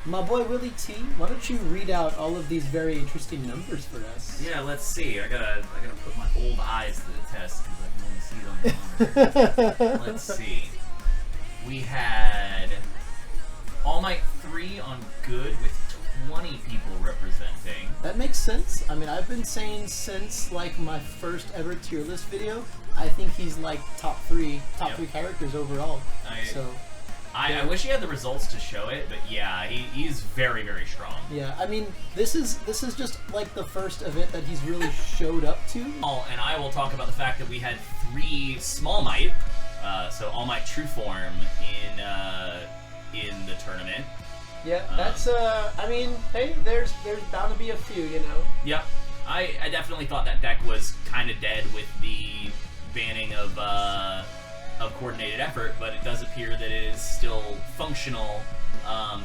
My boy WIlly T, why don't you read out all of these very interesting numbers for us? Yeah, let's see. I gotta put my old eyes to the test because I can only see it on the monitor. Let's see. We had All Might 3 on good with 20 people representing. That makes sense. I mean, I've been saying since like my first ever tier list video, I think he's like top three characters overall. I wish he had the results to show it, but yeah, he's very, very strong. Yeah, I mean, this is just like the first event that he's really showed up to. Oh, and I will talk about the fact that we had 3 Small Might, so All Might True Form in the tournament. Yeah, that's I mean, hey, there's bound to be a few, you know. Yeah, I definitely thought that deck was kind of dead with the banning of coordinated effort, but it does appear that it is still functional,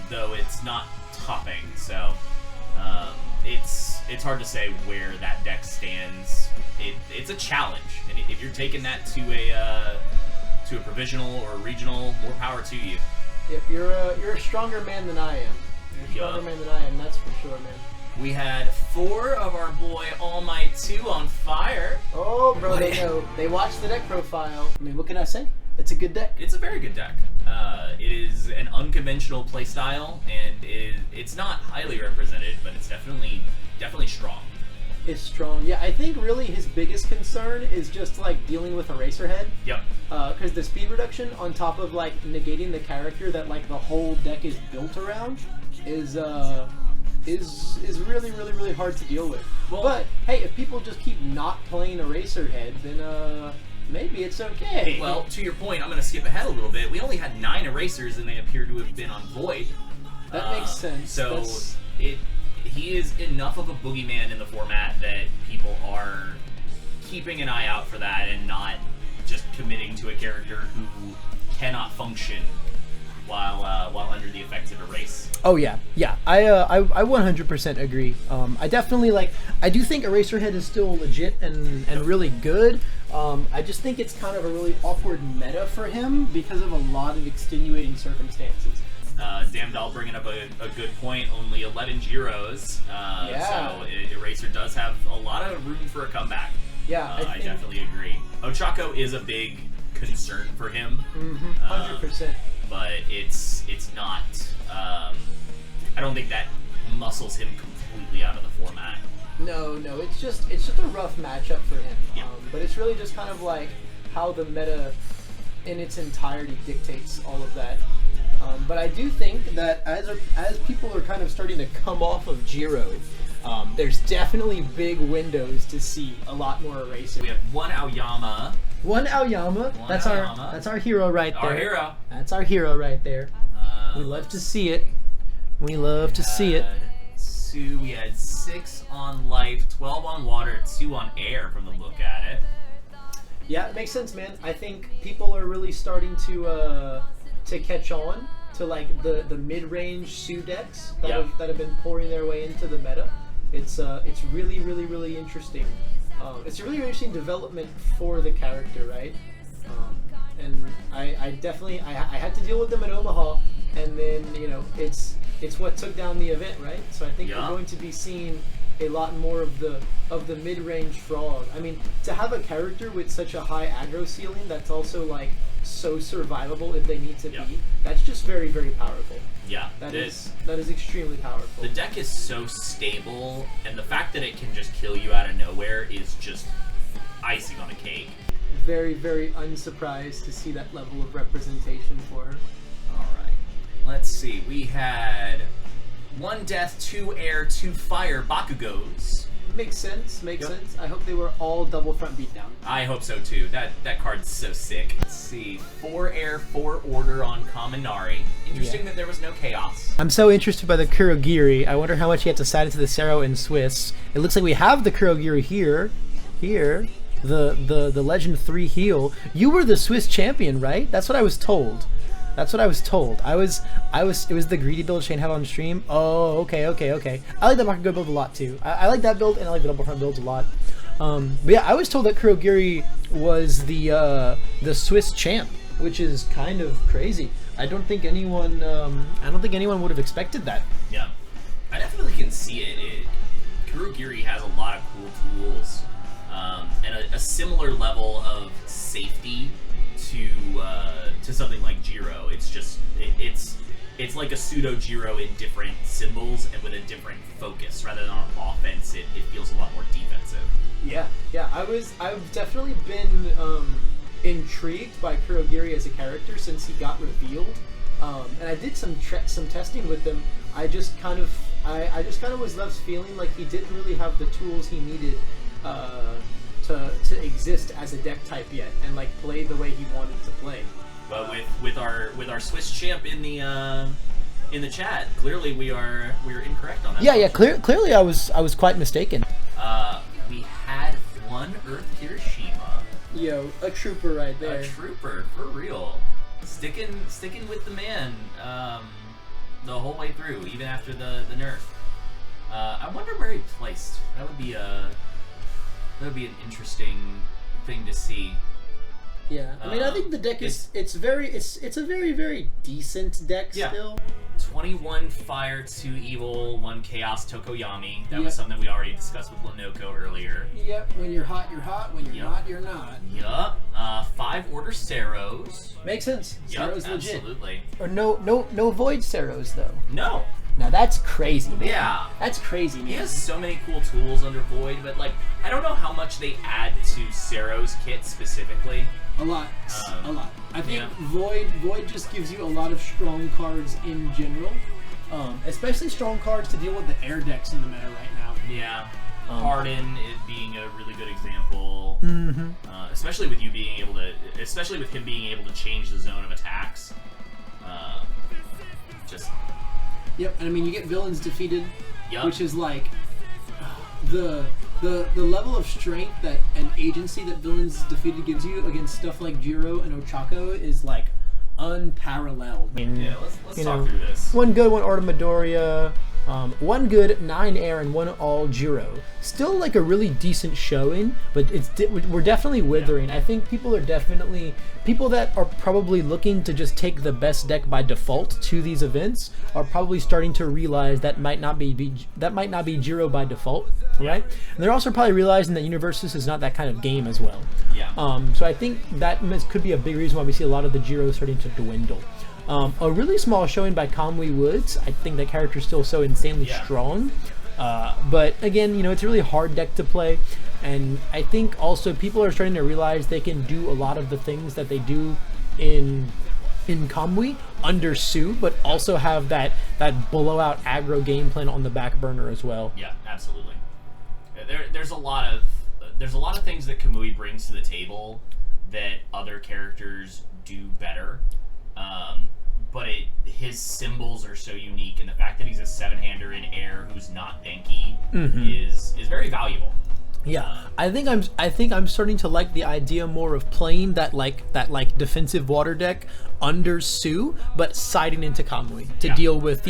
though it's not topping. So it's hard to say where that deck stands. It's a challenge, and if you're taking that to a provisional or a regional, more power to you. Yep, you're a stronger man than I am. You're a stronger man than I am, that's for sure, man. We had 4 of our boy All Might 2 on fire. Oh, bro, they know. They watched the deck profile. I mean, what can I say? It's a good deck. It's a very good deck. It is an unconventional playstyle, and it's not highly represented, but it's definitely strong. It's strong. Yeah, I think really his biggest concern is just like dealing with Eraserhead. Yep. Because the speed reduction on top of like negating the character that like the whole deck is built around is really, really, really hard to deal with. Well, but hey, if people just keep not playing Eraserhead, then maybe it's okay. Well, to your point, I'm going to skip ahead a little bit. We only had 9 erasers, and they appear to have been on Void. That makes sense. So he is enough of a boogeyman in the format that people are keeping an eye out for that and not just committing to a character who cannot function while under the effects of erase. Oh yeah. I 100% agree. I definitely I do think Eraserhead is still legit and really good. I just think it's kind of a really awkward meta for him because of a lot of extenuating circumstances. Damdal bringing up a good point. Only 11 Giros. So Eraser does have a lot of room for a comeback. Yeah, I definitely agree. Ochako is a big concern for him. 100%. But it's not. I don't think that muscles him completely out of the format. No, it's just a rough matchup for him. Yeah. But it's really just kind of like how the meta in its entirety dictates all of that. But I do think that as people are kind of starting to come off of Jiro, there's definitely big windows to see a lot more erasing. We have one Aoyama. That's our hero right there. Our hero. That's our hero right there. We love to see it. We love to see it. We had 6 on life, 12 on water, 2 on air from the look at it. Yeah, it makes sense, man. I think people are really starting to catch on to like the mid-range Sue decks that have been pouring their way into the meta. It's really, really, really interesting. It's a really interesting development for the character, right? And I definitely had to deal with them in Omaha, and then it's what took down the event, right? So I think we're going to be seeing a lot more of the mid-range frog. I mean, to have a character with such a high aggro ceiling that's also like so survivable if they need to be, that's just very, very powerful. Yeah, that is extremely powerful. The deck is so stable, and the fact that it can just kill you out of nowhere is just icing on a cake. Very, very unsurprised to see that level of representation for her. Alright, let's see. We had 1 death, 2 air, 2 fire Bakugos. Makes sense, makes sense. I hope they were all double front beatdown. I hope so too. That card's so sick. Let's see. 4 air, 4 order on Kaminari. Interesting that there was no chaos. I'm so interested by the Kurogiri. I wonder how much he had to side into the Sero and Swiss. It looks like we have the Kurogiri here. The Legend 3 heal. You were the Swiss champion, right? That's what I was told. It was the greedy build Shane had on stream. Oh, okay. I like that Bakugo build a lot too. I like that build, and I like the double front builds a lot. But yeah, I was told that Kurogiri was the Swiss champ, which is kind of crazy. I don't think anyone would have expected that. Yeah, I definitely can see it. Kurogiri has a lot of cool tools, and a similar level of safety to something like Jiro. It's just it's like a pseudo Jiro in different symbols and with a different focus. Rather than on offense, it feels a lot more defensive. Yeah. I've definitely been intrigued by Kurogiri as a character since he got revealed, and I did some testing with him. I just kind of was left feeling like he didn't really have the tools he needed to exist as a deck type yet, and like play the way he wanted to play. But with our Swiss champ in the chat, clearly we are incorrect on that. Yeah. Clearly, I was quite mistaken. We had one Earth Kirishima. Yo, a trooper right there. A trooper for real, sticking with the man the whole way through, even after the nerf. I wonder where he placed. That would be an interesting thing to see. Yeah, I mean, I think the deck it's a very, very decent deck still. 21 Fire, 2 Evil, 1 Chaos Tokoyami. That was something we already discussed with Lanoko earlier. Yep, when you're hot, you're hot. When you're not, you're not. Yup. 5 Order Seros. Makes sense. Yup, Seros legit. absolutely. Or no Void Seros though. No. Now that's crazy, man. Yeah. That's crazy, man. He has so many cool tools under Void, but like I don't know how much they add to Sero's kit specifically. A lot. I think yeah. Void just gives you a lot of strong cards in general. Especially strong cards to deal with the air decks in the meta right now. Yeah. Harden is being a really good example. Mm-hmm. Especially with him being able to change the zone of attacks. Yep, and I mean you get villains defeated, Yep. which is like the level of strength that an agency that villains defeated gives you against stuff like Jiro and Ochako is like unparalleled. Yeah, let's talk through this. One good, one Order Midoriya, one good, 9 air, and 1 all Jiro. Still like a really decent showing, but we're definitely withering. I think people that are probably looking to just take the best deck by default to these events are probably starting to realize that might not be Jiro by default, right? And they're also probably realizing that Universus is not that kind of game as well. Yeah. So I think that could be a big reason why we see a lot of the Jiro starting to dwindle. A really small showing by Kamui Woods. I think that character is still so insanely strong. But again, it's a really hard deck to play. And I think also people are starting to realize they can do a lot of the things that they do in Kamui under Su, but also have that blowout aggro game plan on the back burner as well. Yeah, absolutely. There's a lot of things that Kamui brings to the table that other characters do better. But his symbols are so unique, and the fact that he's a 7-hander in air who's not Denki is very valuable. Yeah, I think I'm starting to like the idea more of playing that defensive water deck under Su, but siding into Kamui to deal with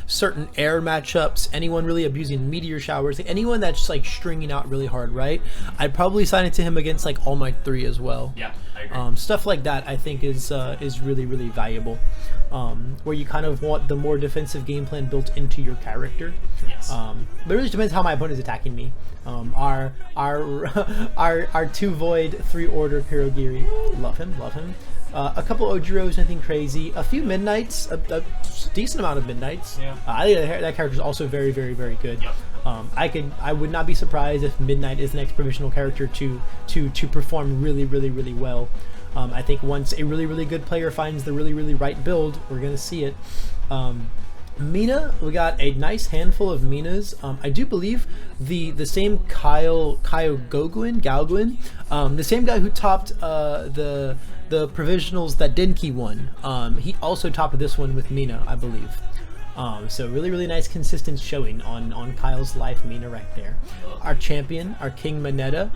certain air matchups. Anyone really abusing meteor showers, anyone that's like stringing out really hard, right? I'd probably side into him against like All Might 3 as well. Yeah, I agree. Stuff like that I think is really, really valuable. Where you kind of want the more defensive game plan built into your character. Yes. But it really depends how my opponent is attacking me. Our 2 Void, 3 Order Kurogiri. Love him. A couple Ojiros, nothing crazy. A few Midnights, a decent amount of Midnights. Yeah. I think that character is also very, very, very good. Yep. I would not be surprised if Midnight is the next provisional character to perform really, really, really well. I think once a really, really good player finds the really, really right build, we're gonna see it. Mina, we got a nice handful of Minas. I do believe the same Kyle Gauguin, the same guy who topped the provisionals that Denki won. He also topped this one with Mina, I believe. So really, really nice consistent showing on Kyle's life Mina right there. Our champion, our King Mineta,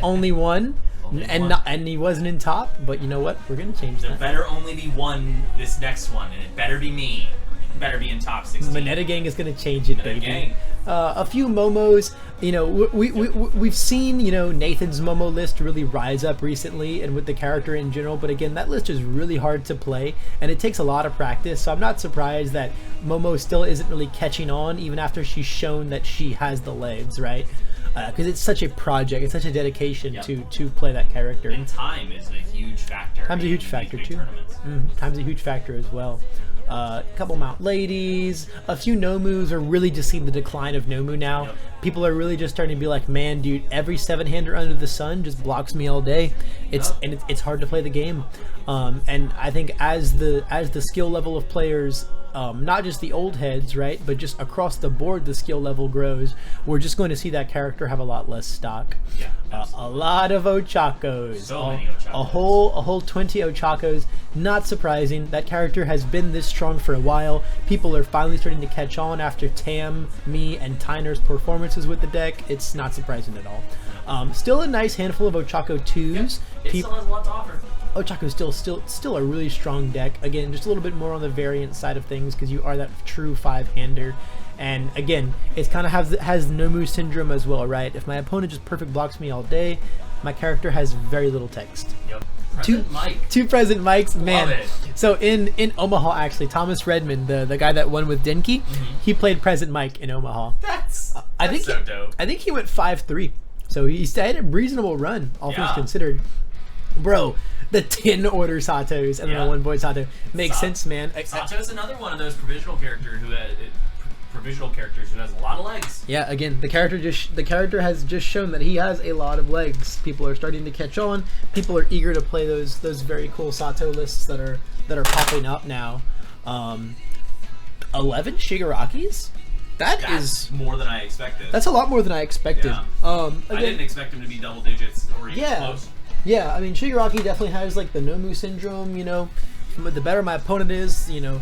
only one. And he wasn't in top, but you know what? We're gonna change that. There better only be one this next one, and it better be me. better be in top 16. Mineta Gang is going to change it, baby. Gang. A few Momos, you know, we've seen, you know, Nathan's Momo list really rise up recently, and with the character in general, but again, that list is really hard to play, and it takes a lot of practice, so I'm not surprised that Momo still isn't really catching on, even after she's shown that she has the legs, right? Because it's such a project, it's such a dedication to play that character. And time is a huge factor. Time's a huge factor, too. Tournaments. Time's a huge factor as well. A couple Mount Ladies, a few Nomus are really just seeing the decline of Nomu now. Yep. People are really just starting to be like, man, dude, every 7-hander under the sun just blocks me all day. It's hard to play the game. And I think as the skill level of players, not just the old heads, right, but just across the board, the skill level grows. We're just going to see that character have a lot less stock. Yeah, A lot of Ochakos. So many Ochakos. A whole 20 Ochakos. Not surprising. That character has been this strong for a while. People are finally starting to catch on after Tam, me, and Tyner's performances with the deck. It's not surprising at all. Still a nice handful of Ochako 2s. It still has a lot to offer. Ochako still a really strong deck. Again, just a little bit more on the variant side of things because you are that true 5-hander. And again, it's kind of has Nomu syndrome as well, right? If my opponent just perfect blocks me all day, my character has very little text. Yep. Present Mike. Two present mics, man. Love it. So in Omaha, actually, Thomas Redmond, the guy that won with Denki, he played present Mike in Omaha. That's so dope. I think he went 5-3. So he had a reasonable run, all things considered. Bro, the 10 order Satos and then the 1 void Sato makes sense, man. Sato's another one of those provisional characters who has a lot of legs. Yeah, again, the character has just shown that he has a lot of legs. People are starting to catch on. People are eager to play those very cool Sato lists that are popping up now. 11 Shigarakis? That's more than I expected. That's a lot more than I expected. Yeah. Again, I didn't expect him to be double digits or even close. Yeah, I mean, Shigaraki definitely has like the Nomu syndrome, you know. The better my opponent is, you know,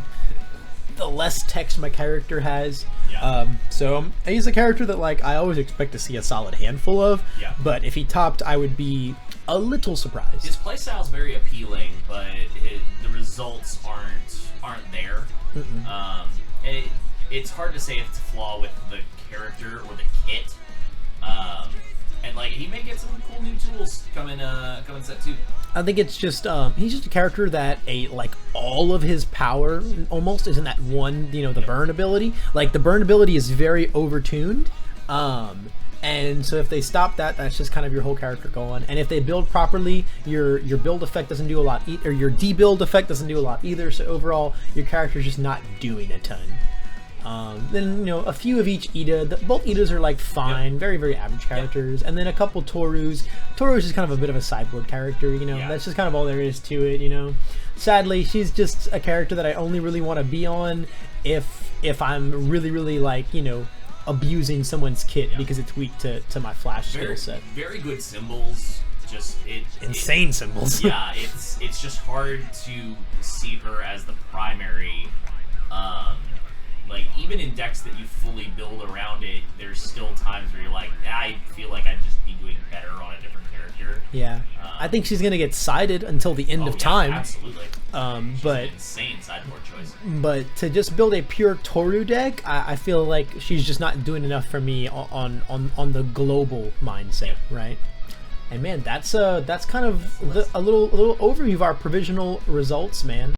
the less text my character has. Yeah. So he's a character that like I always expect to see a solid handful of. Yeah. But if he topped, I would be a little surprised. His playstyle is very appealing, but the results aren't there. And it's hard to say if it's a flaw with the character or the kit. And like he may get some cool new tools coming set 2. I think it's just he's just a character that like all of his power almost is in that one, you know, the burn ability. Like the burn ability is very overtuned. And so if they stop that, that's just kind of your whole character going. And if they build properly, your build effect doesn't do a lot, or your debuild effect doesn't do a lot either. So overall, your character's just not doing a ton. Then, you know, a few of each Ida. Both Idas are like fine, very, very average characters. And then a couple Torus. Torus is kind of a bit of a sideboard character, you know. That's just kind of all there is to it, you know. Sadly, she's just a character that I only really want to be on if I'm really, really like, you know, abusing someone's kit because it's weak to my flash skill set. Very good symbols. Just insane symbols. Yeah, it's just hard to see her as the primary. Like, even in decks that you fully build around it, there's still times where you're like, I feel like I'd just be doing better on a different character. Yeah. I think she's going to get sided until the end of time. Absolutely. She's but an insane sideboard choice. But to just build a pure Toru deck, I feel like she's just not doing enough for me on the global mindset, right? And man, that's kind of a little overview of our provisional results, man.